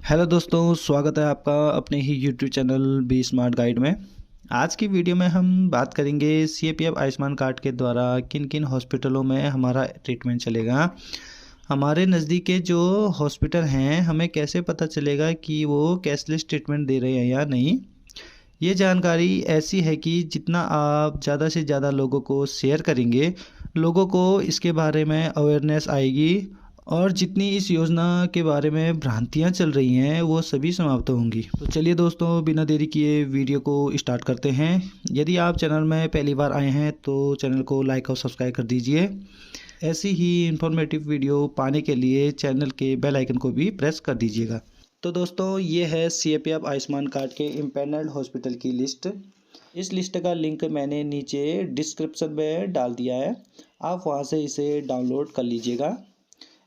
Hello दोस्तों, स्वागत है आपका अपने ही YouTube channel be smart guide में। आज की वीडियो में हम बात करेंगे सीएपीएफ आयुष्मान कार्ड के द्वारा किन किन हॉस्पिटलों में हमारा ट्रीटमेंट चलेगा। हमारे नज़दीक के जो हॉस्पिटल हैं, हमें कैसे पता चलेगा कि वो कैशलेस ट्रीटमेंट दे रहे हैं या नहीं। ये जानकारी ऐसी है कि जितना आप ज़्यादा से ज़्यादा लोगों को शेयर करेंगे, लोगों को इसके बारे में अवेयरनेस आएगी और जितनी इस योजना के बारे में भ्रांतियां चल रही हैं वो सभी समाप्त होंगी। तो चलिए दोस्तों, बिना देरी किए वीडियो को स्टार्ट करते हैं। यदि आप चैनल में पहली बार आए हैं तो चैनल को लाइक और सब्सक्राइब कर दीजिए। ऐसी ही इन्फॉर्मेटिव वीडियो पाने के लिए चैनल के बेल आइकन को भी प्रेस कर दीजिएगा। तो दोस्तों, ये है सीएपीएफ आयुष्मान कार्ड के इम्पैनल्ड हॉस्पिटल की लिस्ट। इस लिस्ट का लिंक मैंने नीचे डिस्क्रिप्शन में डाल दिया है, आप वहां से इसे डाउनलोड कर लीजिएगा।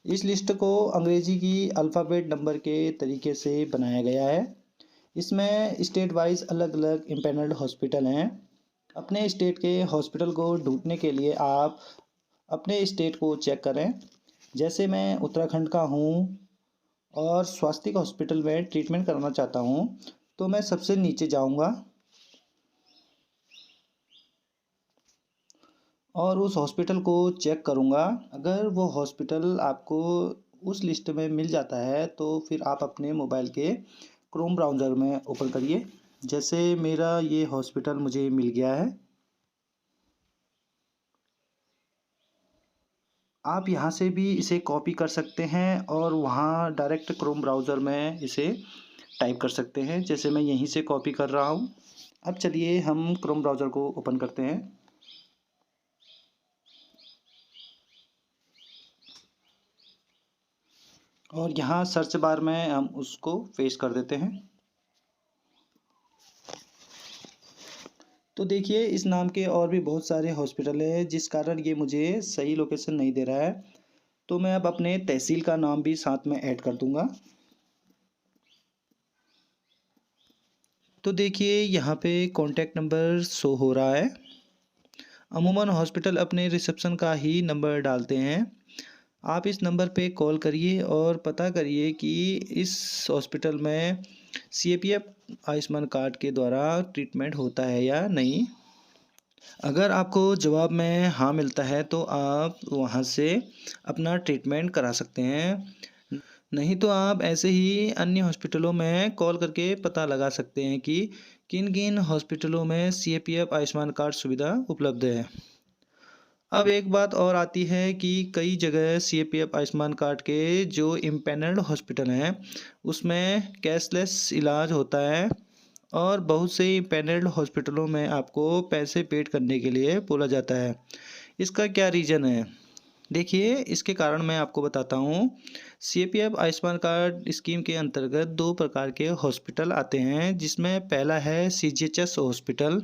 इस लिस्ट को अंग्रेजी की अल्फ़ाबेट नंबर के तरीके से बनाया गया है। इसमें स्टेट वाइज अलग अलग इम्पैनल्ड हॉस्पिटल हैं। अपने स्टेट के हॉस्पिटल को ढूंढने के लिए आप अपने स्टेट को चेक करें। जैसे मैं उत्तराखंड का हूँ और स्वास्थ्य हॉस्पिटल में ट्रीटमेंट कराना चाहता हूँ, तो मैं सबसे नीचे जाऊँगा और उस हॉस्पिटल को चेक करूँगा। अगर वो हॉस्पिटल आपको उस लिस्ट में मिल जाता है तो फिर आप अपने मोबाइल के क्रोम ब्राउज़र में ओपन करिए। जैसे मेरा ये हॉस्पिटल मुझे मिल गया है, आप यहाँ से भी इसे कॉपी कर सकते हैं और वहाँ डायरेक्ट क्रोम ब्राउज़र में इसे टाइप कर सकते हैं, जैसे मैं यहीं से कॉपी कर रहा हूँ। अब चलिए हम क्रोम ब्राउज़र को ओपन करते हैं और यहाँ सर्च बार में हम उसको पेस्ट कर देते हैं। तो देखिए, इस नाम के और भी बहुत सारे हॉस्पिटल हैं, जिस कारण ये मुझे सही लोकेशन नहीं दे रहा है। तो मैं अब अपने तहसील का नाम भी साथ में ऐड कर दूंगा। तो देखिए, यहाँ पे कॉन्टैक्ट नंबर शो हो रहा है। अमूमन हॉस्पिटल अपने रिसेप्शन का ही नंबर डालते हैं। आप इस नंबर पे कॉल करिए और पता करिए कि इस हॉस्पिटल में सीएपीएफ आयुष्मान कार्ड के द्वारा ट्रीटमेंट होता है या नहीं। अगर आपको जवाब में हाँ मिलता है तो आप वहाँ से अपना ट्रीटमेंट करा सकते हैं। नहीं तो आप ऐसे ही अन्य हॉस्पिटलों में कॉल करके पता लगा सकते हैं कि किन किन हॉस्पिटलों में सीएपीएफ आयुष्मान कार्ड सुविधा उपलब्ध है। अब एक बात और आती है कि कई जगह सीएपीएफ आयुष्मान कार्ड के जो इम्पैनल्ड हॉस्पिटल हैं उसमें कैशलेस इलाज होता है और बहुत से पैनल्ड हॉस्पिटलों में आपको पैसे पेड करने के लिए बोला जाता है। इसका क्या रीज़न है? देखिए, इसके कारण मैं आपको बताता हूँ। सीएपीएफ आयुष्मान कार्ड स्कीम के अंतर्गत दो प्रकार के हॉस्पिटल आते हैं, जिसमें पहला है सीजीएचएस हॉस्पिटल।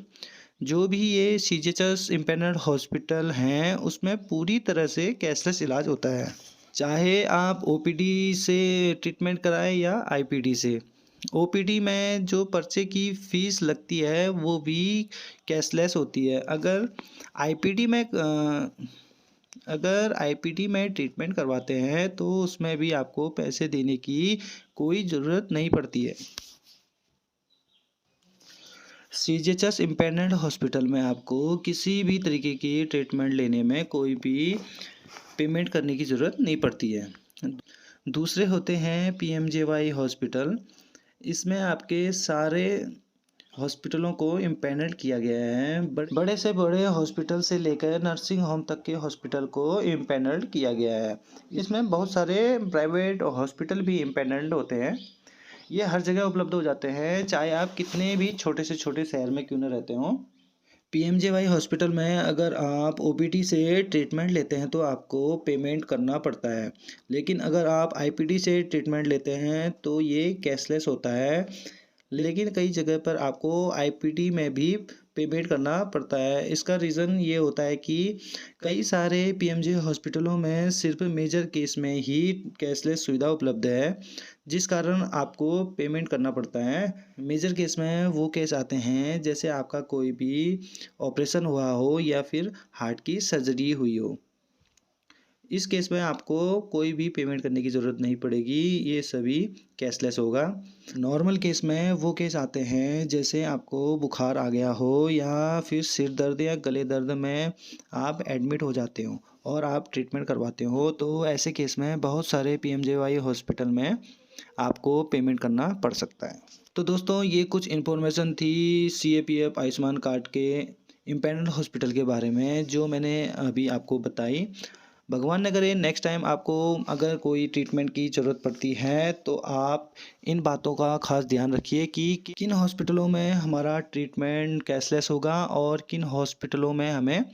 जो भी ये सीजीएचएस इम्पैनल्ड हॉस्पिटल हैं उसमें पूरी तरह से कैशलेस इलाज होता है, चाहे आप ओपीडी से ट्रीटमेंट कराएं या आईपीडी से। ओपीडी में जो पर्चे की फ़ीस लगती है वो भी कैशलेस होती है। आईपीडी में अगर आईपीडी में ट्रीटमेंट करवाते हैं तो उसमें भी आपको पैसे देने की कोई ज़रूरत नहीं पड़ती है। सीजीएचएस इम्पैनल्ड हॉस्पिटल में आपको किसी भी तरीके की ट्रीटमेंट लेने में कोई भी पेमेंट करने की ज़रूरत नहीं पड़ती है। दूसरे होते हैं पीएमजेवाई हॉस्पिटल। इसमें आपके सारे हॉस्पिटलों को इम्पैनल किया गया है। बड़े से बड़े हॉस्पिटल से लेकर नर्सिंग होम तक के हॉस्पिटल को इम्पैनल किया गया है। इसमें बहुत सारे प्राइवेट हॉस्पिटल भी इम्पैनल्ड होते हैं। ये हर जगह उपलब्ध हो जाते हैं, चाहे आप कितने भी छोटे से छोटे शहर में क्यों न रहते हों। पीएमजेवाई हॉस्पिटल में अगर आप ओपीडी से ट्रीटमेंट लेते हैं तो आपको पेमेंट करना पड़ता है, लेकिन अगर आप आईपीडी से ट्रीटमेंट लेते हैं तो ये कैशलेस होता है। लेकिन कई जगह पर आपको आईपीडी में भी पेमेंट करना पड़ता है। इसका रीज़न ये होता है कि कई सारे पीएमजे हॉस्पिटलों में सिर्फ मेजर केस में ही कैशलेस सुविधा उपलब्ध है, जिस कारण आपको पेमेंट करना पड़ता है। मेजर केस में वो केस आते हैं जैसे आपका कोई भी ऑपरेशन हुआ हो या फिर हार्ट की सर्जरी हुई हो। इस केस में आपको कोई भी पेमेंट करने की ज़रूरत नहीं पड़ेगी, ये सभी कैशलेस होगा। नॉर्मल केस में वो केस आते हैं जैसे आपको बुखार आ गया हो या फिर सिर दर्द या गले दर्द में आप एडमिट हो जाते हो और आप ट्रीटमेंट करवाते हो, तो ऐसे केस में बहुत सारे पीएमजेएवाई हॉस्पिटल में आपको पेमेंट करना पड़ सकता है। तो दोस्तों ये कुछ इन्फॉर्मेशन थी सीएपीएफ आयुष्मान कार्ड के इम्पेरियल हॉस्पिटल के बारे में जो मैंने अभी आपको बताई। भगवान न करे नेक्स्ट टाइम आपको अगर कोई ट्रीटमेंट की ज़रूरत पड़ती है तो आप इन बातों का खास ध्यान रखिए कि किन हॉस्पिटलों में हमारा ट्रीटमेंट कैशलेस होगा और किन हॉस्पिटलों में हमें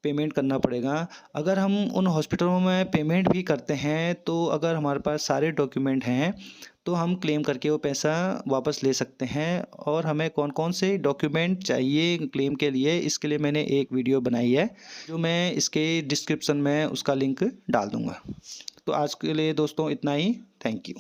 पेमेंट करना पड़ेगा। अगर हम उन हॉस्पिटलों में पेमेंट भी करते हैं तो अगर हमारे पास सारे डॉक्यूमेंट हैं तो हम क्लेम करके वो पैसा वापस ले सकते हैं। और हमें कौन कौन से डॉक्यूमेंट चाहिए क्लेम के लिए, इसके लिए मैंने एक वीडियो बनाई है जो मैं इसके डिस्क्रिप्शन में उसका लिंक डाल दूँगा। तो आज के लिए दोस्तों इतना ही। Thank you.